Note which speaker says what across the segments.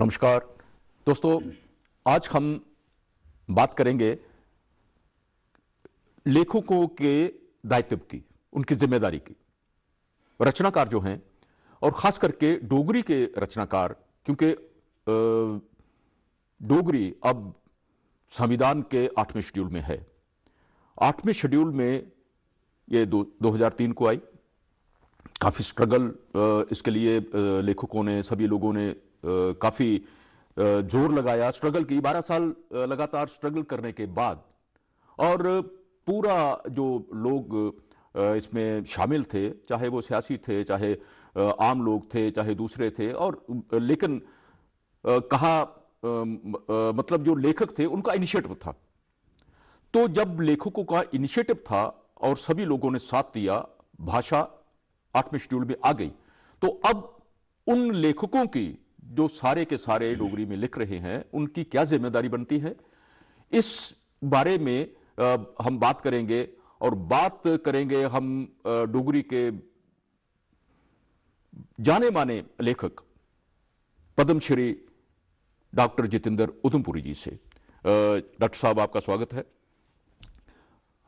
Speaker 1: नमस्कार दोस्तों, आज हम बात करेंगे लेखकों के दायित्व की, उनकी जिम्मेदारी की। रचनाकार जो हैं और खास करके डोगरी के रचनाकार, क्योंकि डोगरी अब संविधान के 8वें शेड्यूल में है। 8वें शेड्यूल में ये 2003 को आई। काफी स्ट्रगल इसके लिए लेखकों ने, सभी लोगों ने काफी जोर लगाया, स्ट्रगल की। 12 साल लगातार स्ट्रगल करने के बाद, और पूरा जो लोग इसमें शामिल थे, चाहे वो सियासी थे, चाहे आम लोग थे, चाहे दूसरे थे, और लेकिन कहा मतलब जो लेखक थे उनका इनिशिएटिव था। तो जब लेखकों का इनिशिएटिव था और सभी लोगों ने साथ दिया, भाषा 8वें शेड्यूल में आ गई। तो अब उन लेखकों की जो सारे के सारे डोगरी में लिख रहे हैं, उनकी क्या जिम्मेदारी बनती है, इस बारे में हम बात करेंगे। और बात करेंगे हम डोगरी के जाने माने लेखक पद्मश्री डॉक्टर जितेंद्र उधमपुरी जी से। डॉक्टर साहब, आपका स्वागत है।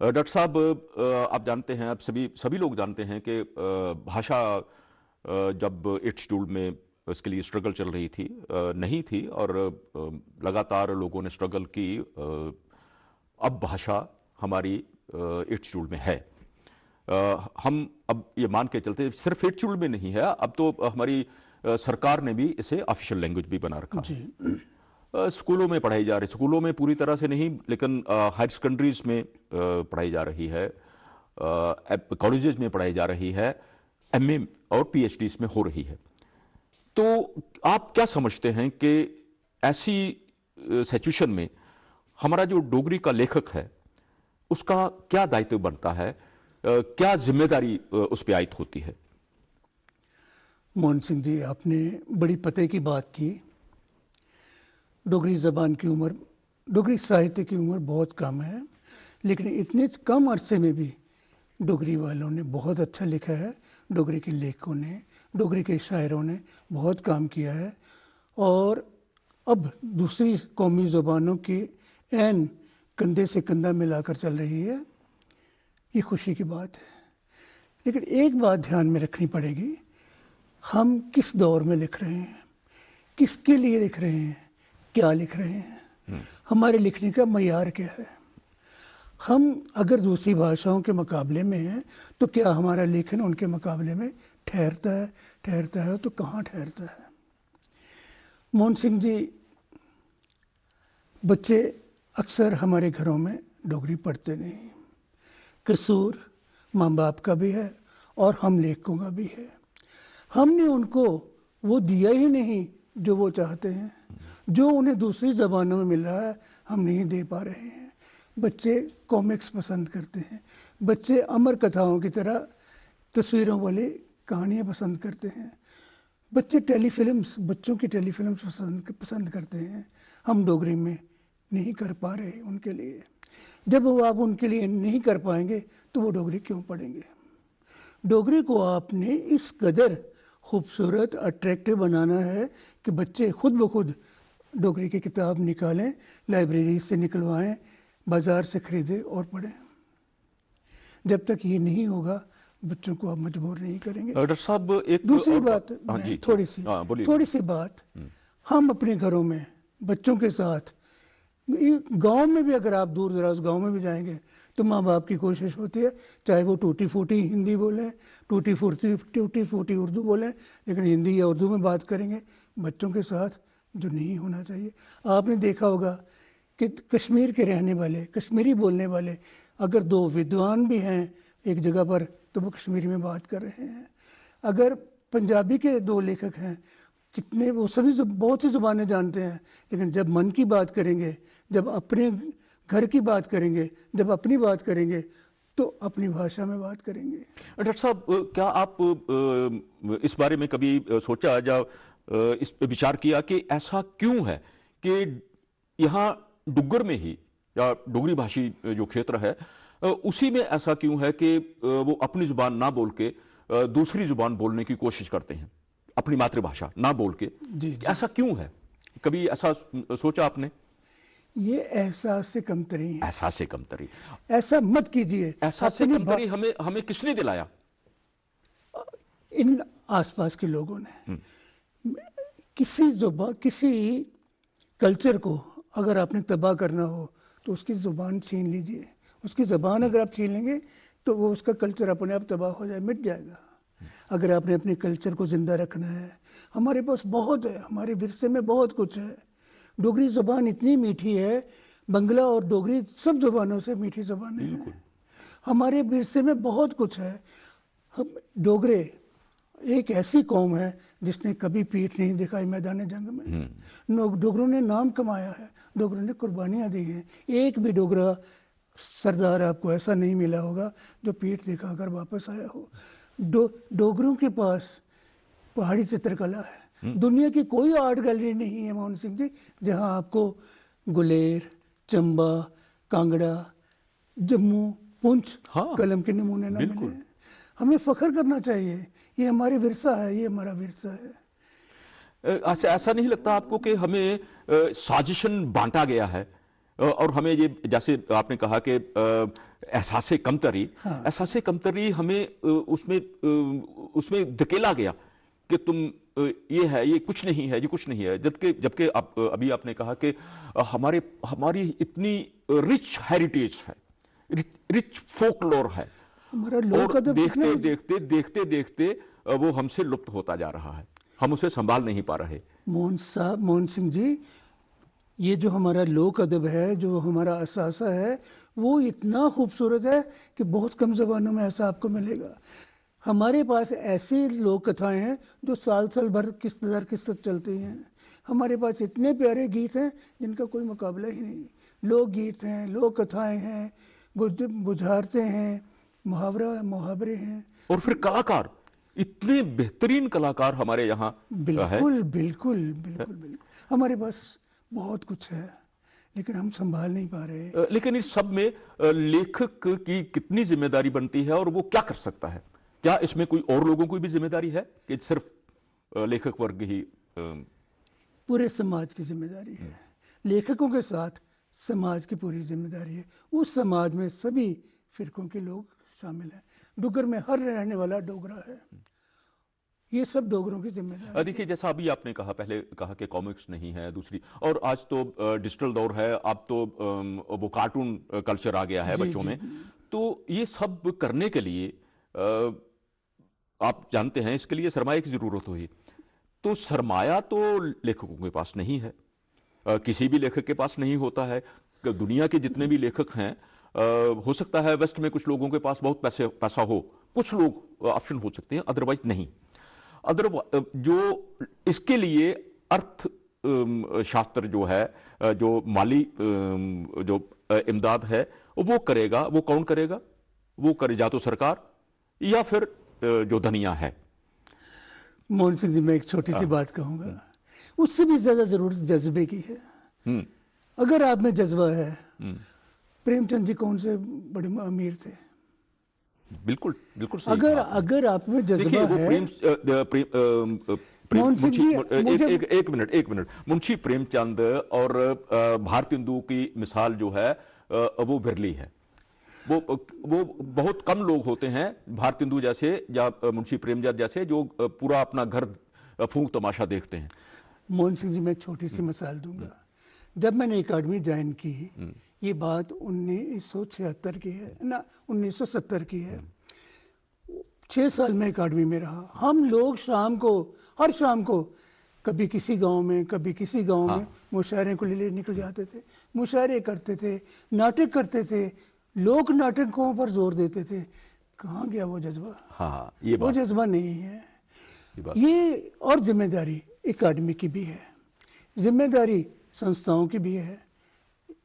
Speaker 1: डॉक्टर साहब, आप जानते हैं, आप सभी लोग जानते हैं कि भाषा जब 8 शेड्यूल में इसके लिए स्ट्रगल चल रही थी, नहीं थी, और लगातार लोगों ने स्ट्रगल की। अब भाषा हमारी 8 शेड्यूल में है। हम अब ये मान के चलते सिर्फ 8 शेड्यूल में नहीं है, अब तो हमारी सरकार ने भी इसे ऑफिशियल लैंग्वेज भी बना रखा है। स्कूलों में पढ़ाई जा रही, स्कूलों में पूरी तरह से नहीं, लेकिन हायर सेकेंडरीज में पढ़ाई जा रही है, कॉलेजेस में पढ़ाई जा रही है, एमए और पीएचडी में हो रही है। तो आप क्या समझते हैं कि ऐसी सिचुएशन में हमारा जो डोगरी का लेखक है उसका क्या दायित्व बनता है, क्या जिम्मेदारी उस पर आयत होती है?
Speaker 2: मोहन सिंह जी, आपने बड़ी पते की बात की। डोगरी ज़बान की उम्र, डोगरी साहित्य की उम्र बहुत कम है, लेकिन इतने कम अरसे में भी डोगरी वालों ने बहुत अच्छा लिखा है। डोगरी के लेखकों ने, डोगरी के शायरों ने बहुत काम किया है, और अब दूसरी कौमी ज़बानों की ऐन कंधे से कंधा मिलाकर चल रही है। ये खुशी की बात है। लेकिन एक बात ध्यान में रखनी पड़ेगी, हम किस दौर में लिख रहे हैं, किसके लिए लिख रहे हैं, क्या लिख रहे हैं, हमारे लिखने का मयार क्या है। हम अगर दूसरी भाषाओं के मुकाबले में हैं तो क्या हमारा लेखन उनके मुकाबले में ठहरता है? ठहरता है तो कहाँ ठहरता है? मोहन सिंह जी, बच्चे अक्सर हमारे घरों में डोगरी पढ़ते नहीं। कसूर माँ बाप का भी है और हम लेखकों का भी है। हमने उनको वो दिया ही नहीं जो वो चाहते हैं, जो उन्हें दूसरी ज़बानों में मिल रहा है हम नहीं दे पा रहे हैं। बच्चे कॉमिक्स पसंद करते हैं, बच्चे अमर कथाओं की तरह तस्वीरों वाली कहानियाँ पसंद करते हैं, बच्चे टेलीफिल्म्स, बच्चों की टेलीफिल्म्स पसंद करते हैं। हम डोगरी में नहीं कर पा रहे उनके लिए। जब वो आप उनके लिए नहीं कर पाएंगे तो वो डोगरी क्यों पढ़ेंगे? डोगरी को आपने इस कदर खूबसूरत, अट्रैक्टिव बनाना है कि बच्चे खुद ब खुद डोगरी की किताब निकालें, लाइब्रेरी से निकलवाएं, बाजार से खरीदें और पढ़ें। जब तक ये नहीं होगा, बच्चों को आप मजबूर नहीं करेंगे।
Speaker 1: डॉक्टर साहब, एक
Speaker 2: दूसरी बात, थोड़ी सी बात, हम अपने घरों में बच्चों के साथ, गांव में भी अगर आप दूर दराज गांव में भी जाएंगे तो माँ बाप की कोशिश होती है, चाहे वो टूटी फूटी हिंदी बोलें, टूटी फूटी उर्दू बोलें, लेकिन हिंदी या उर्दू में बात करेंगे बच्चों के साथ, जो नहीं होना चाहिए। आपने देखा होगा कि कश्मीर के रहने वाले, कश्मीरी बोलने वाले, अगर दो विद्वान भी हैं एक जगह पर तो वो कश्मीरी में बात कर रहे हैं। अगर पंजाबी के दो लेखक हैं, कितने, वो सभी बहुत सी ज़ुबानें जानते हैं, लेकिन जब मन की बात करेंगे, जब अपने घर की बात करेंगे, जब अपनी बात करेंगे तो अपनी भाषा में बात करेंगे।
Speaker 1: डॉक्टर साहब, क्या आप इस बारे में कभी सोचा या इस पे विचार किया कि ऐसा क्यों है कि यहाँ डुग्गर में ही, या डोगरी भाषी जो क्षेत्र है उसी में ऐसा क्यों है कि वो अपनी जुबान ना बोल के दूसरी जुबान बोलने की कोशिश करते हैं, अपनी मातृभाषा ना बोल के?
Speaker 2: जी,
Speaker 1: ऐसा क्यों है? कभी ऐसा सोचा आपने?
Speaker 2: ये एहसास से कमतरी है।
Speaker 1: एहसास से कमतरी,
Speaker 2: ऐसा मत कीजिए।
Speaker 1: एहसास से
Speaker 2: अपनी
Speaker 1: कमतरी हमें हमें किसने दिलाया?
Speaker 2: इन आसपास के लोगों ने। किसी कल्चर को अगर आपने तबाह करना हो तो उसकी जुबान छीन लीजिए। उसकी जुबान अगर आप छीन लेंगे तो वो उसका कल्चर अपने आप तबाह हो जाए, मिट जाएगा। अगर आपने अपने कल्चर को जिंदा रखना है, हमारे पास बहुत है, हमारे विरसे में बहुत कुछ है। डोगरी जुबान इतनी मीठी है, बंगला और डोगरी सब जुबानों से मीठी जुबान है। हमारे विरसे में बहुत कुछ है। हम डोगरे एक ऐसी कौम है जिसने कभी पीठ नहीं दिखाई मैदान जंग में। डोगरों ने नाम कमाया है, डोगरों ने कुर्बानियां दी हैं। एक भी डोगरा सरदार आपको ऐसा नहीं मिला होगा जो पीठ दिखाकर वापस आया हो। डोगरों के पास पहाड़ी चित्रकला है। दुनिया की कोई आर्ट गैलरी नहीं है मोहन सिंह जी जहां आपको गुलेर, चंबा, कांगड़ा, जम्मू, पुंछ कलम के नमूने न मिले। हमें फख्र करना चाहिए, ये हमारी विरसा है, ये हमारा विरसा है।
Speaker 1: ऐसा नहीं लगता आपको कि हमें साजिशन बांटा गया है और हमें ये, जैसे आपने कहा कि एहसास कमतरी, एहसास कमतरी हमें उसमें धकेला गया कि तुम ये है, ये कुछ नहीं है, ये कुछ नहीं है। जबकि अभी आपने कहा कि हमारी इतनी रिच हेरिटेज है, रिच फोकलोर है, और देखते देखते वो हमसे लुप्त होता जा रहा है। हम उसे संभाल नहीं पा रहे।
Speaker 2: मोहन सिंह जी, ये जो हमारा लोक अदब है, जो हमारा असासा है, वो इतना खूबसूरत है कि बहुत कम जबानों में ऐसा आपको मिलेगा। हमारे पास ऐसी लोक कथाएं हैं जो साल भर किस्त दर किस्त चलती हैं। हमारे पास इतने प्यारे गीत हैं जिनका कोई मुकाबला ही नहीं। लोक गीत हैं, लोक कथाएं हैं, बुझारते हैं, मुहावरे हैं।
Speaker 1: और फिर कलाकार, इतने बेहतरीन कलाकार हमारे यहाँ
Speaker 2: बिल्कुल बिल्कुल बिल्कुल बिल्कुल हमारे पास बहुत कुछ है, लेकिन हम संभाल नहीं पा रहे।
Speaker 1: लेकिन इस सब में लेखक की कितनी जिम्मेदारी बनती है और वो क्या कर सकता है? क्या इसमें कोई और लोगों की भी जिम्मेदारी है कि सिर्फ लेखक वर्ग ही?
Speaker 2: पूरे समाज की जिम्मेदारी है। लेखकों के साथ समाज की पूरी जिम्मेदारी है। उस समाज में सभी फिरकों के लोग शामिल हैं। डुग्गर में हर रहने वाला डोगरा है। ये सब डोगरों की जिम्मेदारी।
Speaker 1: देखिए, जैसा अभी आपने कहा, पहले कहा कि कॉमिक्स नहीं है दूसरी, और आज तो डिजिटल दौर है, अब तो वो कार्टून कल्चर आ गया है बच्चों में। तो ये सब करने के लिए आप जानते हैं इसके लिए सरमाए की जरूरत हुई। तो सरमाया तो लेखकों के पास नहीं है, किसी भी लेखक के पास नहीं होता है। दुनिया के जितने भी लेखक हैं, हो सकता है वेस्ट में कुछ लोगों के पास बहुत पैसा हो, कुछ लोग ऑप्शन हो सकते हैं, अदरवाइज नहीं। जो इसके लिए अर्थ शास्त्र जो है, जो माली जो इमदाद है, वो करेगा। वो कौन करेगा? वो करे या तो सरकार या फिर जो धनिया है।
Speaker 2: मोहन सिंह जी, मैं एक छोटी सी बात कहूंगा, उससे भी ज्यादा जरूरत जज्बे की है। अगर आप में जज्बा है, प्रेमचंद जी कौन से बड़े अमीर थे?
Speaker 1: बिल्कुल बिल्कुल सही।
Speaker 2: अगर आप में जज्बा है,
Speaker 1: एक मिनट, मुंशी प्रेमचंद और भारतेंदु की मिसाल जो है वो बिरली है। वो बहुत कम लोग होते हैं, भारतेंदु जैसे या मुंशी प्रेमचंद जैसे, जो पूरा अपना घर फूंक तमाशा देखते हैं।
Speaker 2: मोहन सिंह जी, मैं छोटी सी मिसाल दूंगा। जब मैंने एकेडमी ज्वाइन की, ये बात 1976 की है ना, 1970 की है। 6 साल में एकेडमी में रहा। हम लोग हर शाम को कभी किसी गांव में, कभी किसी गांव में मुशायरे को ले निकल जाते थे। मुशायरे करते थे, नाटक करते थे, लोक नाटकों पर जोर देते थे। कहाँ गया वो जज्बा?
Speaker 1: ये
Speaker 2: वो जज्बा नहीं है। ये और जिम्मेदारी एकेडमी की भी है, जिम्मेदारी संस्थाओं की भी है,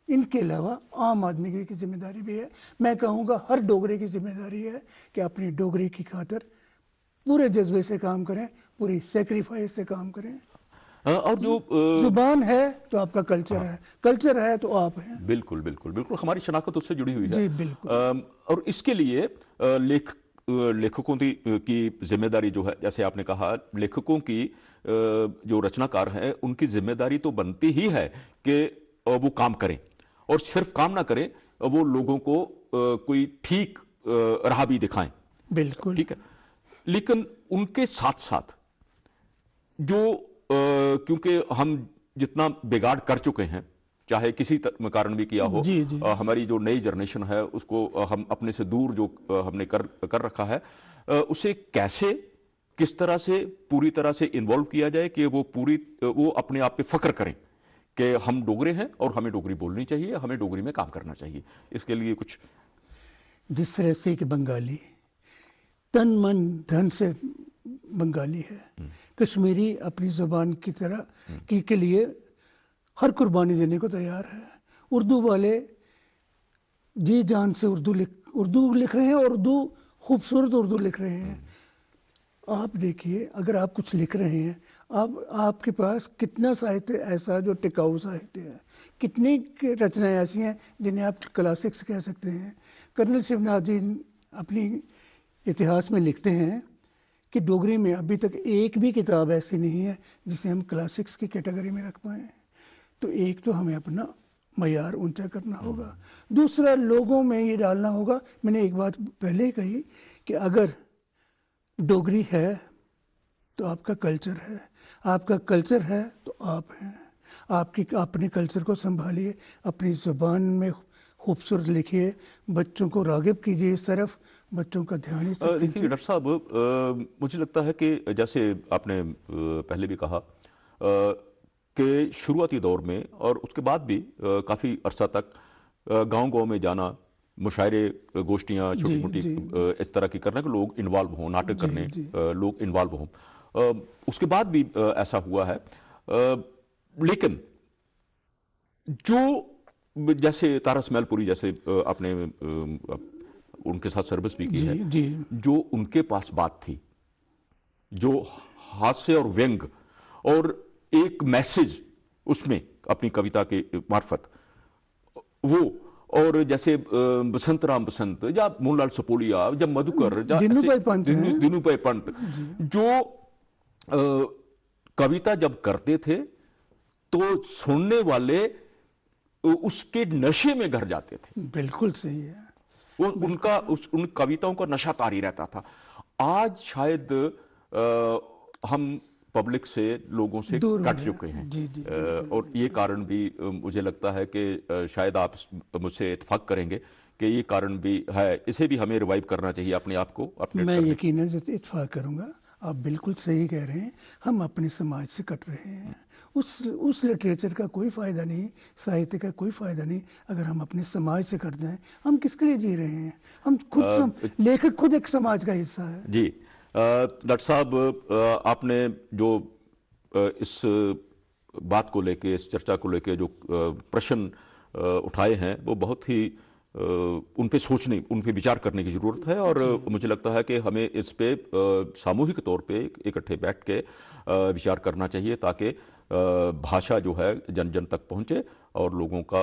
Speaker 2: इनके अलावा आम आदमी की जिम्मेदारी भी है। मैं कहूँगा हर डोगरे की जिम्मेदारी है कि अपनी डोगरी की खातिर पूरे जज्बे से काम करें, पूरी सेक्रीफाइस से काम करें।
Speaker 1: और जो
Speaker 2: जुबान है तो आपका कल्चर है, कल्चर है तो आप हैं।
Speaker 1: बिल्कुल बिल्कुल बिल्कुल, हमारी शनाख्त उससे जुड़ी हुई है।
Speaker 2: जी बिल्कुल।
Speaker 1: और इसके लिए लेखकों की जिम्मेदारी जो है, जैसे आपने कहा, लेखकों की जो रचनाकार हैं उनकी जिम्मेदारी तो बनती ही है कि वो काम करें, और सिर्फ काम ना करें, वो लोगों को कोई ठीक राह भी दिखाएं।
Speaker 2: बिल्कुल।
Speaker 1: ठीक है, लेकिन उनके साथ साथ जो क्योंकि हम जितना बिगाड़ कर चुके हैं, चाहे किसी कारण भी किया हो,
Speaker 2: जी जी।
Speaker 1: हमारी जो नई जनरेशन है उसको हम अपने से दूर जो हमने कर रखा है, उसे कैसे, किस तरह से पूरी तरह से इन्वॉल्व किया जाए कि वो अपने आप पे फख्र करें कि हम डोगरे हैं और हमें डोगरी बोलनी चाहिए, हमें डोगरी में काम करना चाहिए। इसके लिए कुछ।
Speaker 2: जिस तरह से कि बंगाली तन मन धन से बंगाली है, कश्मीरी अपनी जुबान की तरह के लिए हर कुर्बानी देने को तैयार है। उर्दू वाले जी जान से उर्दू लिख रहे हैं, और उर्दू खूबसूरत उर्दू लिख रहे हैं। आप देखिए, अगर आप कुछ लिख रहे हैं, आपके पास कितना साहित्य ऐसा जो टिकाऊ साहित्य है, कितनी रचनाएं ऐसी हैं जिन्हें आप क्लासिक्स कह सकते हैं। कर्नल शिवनाथ जी अपनी इतिहास में लिखते हैं कि डोगरी में अभी तक एक भी किताब ऐसी नहीं है जिसे हम क्लासिक्स की कैटेगरी में रख पाए। तो एक तो हमें अपना मयार ऊंचा करना होगा, दूसरा लोगों में ये डालना होगा। मैंने एक बात पहले ही कही कि अगर डोगरी है तो आपका कल्चर है, आपका कल्चर है तो आप हैं। आपकी अपने कल्चर को संभालिए, अपनी जुबान में खूबसूरत लिखिए, बच्चों को रागिब कीजिए इस तरफ, बच्चों का ध्यान इस तरफ।
Speaker 1: देखिए डॉक्टर साहब, मुझे लगता है कि जैसे आपने पहले भी कहा कि शुरुआती दौर में और उसके बाद भी काफ़ी अरसा तक गांव-गांव में जाना, मुशायरे, गोष्ठियाँ, छोटी मोटी इस तरह की करना कि लोग इन्वॉल्व हों, नाटक करने लोग इन्वॉल्व हों। उसके बाद भी ऐसा हुआ है, लेकिन जो जैसे तारा स्मैलपुरी जैसे आपने उनके साथ सर्विस भी की है, जो उनके पास बात थी, जो हास्य और व्यंग और एक मैसेज उसमें अपनी कविता के मार्फत, वो, और जैसे बसंत राम बसंत या मोहनलाल सपोलिया या मधुकर या दीनूभाई पंत जो कविता जब करते थे तो सुनने वाले उसके नशे में घर जाते थे।
Speaker 2: बिल्कुल सही है।
Speaker 1: उन कविताओं का नशा तारी रहता था। आज शायद हम पब्लिक से, लोगों से कट चुके हैं। और ये कारण भी मुझे लगता है कि शायद आप मुझसे इत्तेफाक करेंगे कि ये कारण भी है। इसे भी हमें रिवाइव करना चाहिए अपने आप को, अपने।
Speaker 2: मैं यकीनन इत्तेफाक करूंगा। आप बिल्कुल सही कह रहे हैं। हम अपने समाज से कट रहे हैं। उस लिटरेचर का कोई फायदा नहीं, साहित्य का कोई फायदा नहीं अगर हम अपने समाज से कट जाएं। हम किसके लिए जी रहे हैं? हम खुद लेखक खुद एक समाज का हिस्सा है।
Speaker 1: जी डॉक्टर साहब, आपने जो इस बात को लेके, इस चर्चा को लेके जो प्रश्न उठाए हैं, वो बहुत ही उन पे सोचने, उन पे विचार करने की जरूरत है। और मुझे लगता है कि हमें इस पे सामूहिक तौर पे इकट्ठे बैठ के विचार करना चाहिए, ताकि भाषा जो है जन जन तक पहुंचे और लोगों का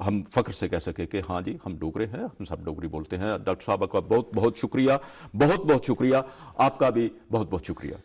Speaker 1: हम फख्र से कह सके कि हाँ जी, हम डोगरे हैं, हम सब डोगरी बोलते हैं। डॉक्टर साहब का बहुत बहुत शुक्रिया, बहुत बहुत शुक्रिया। आपका भी बहुत बहुत शुक्रिया।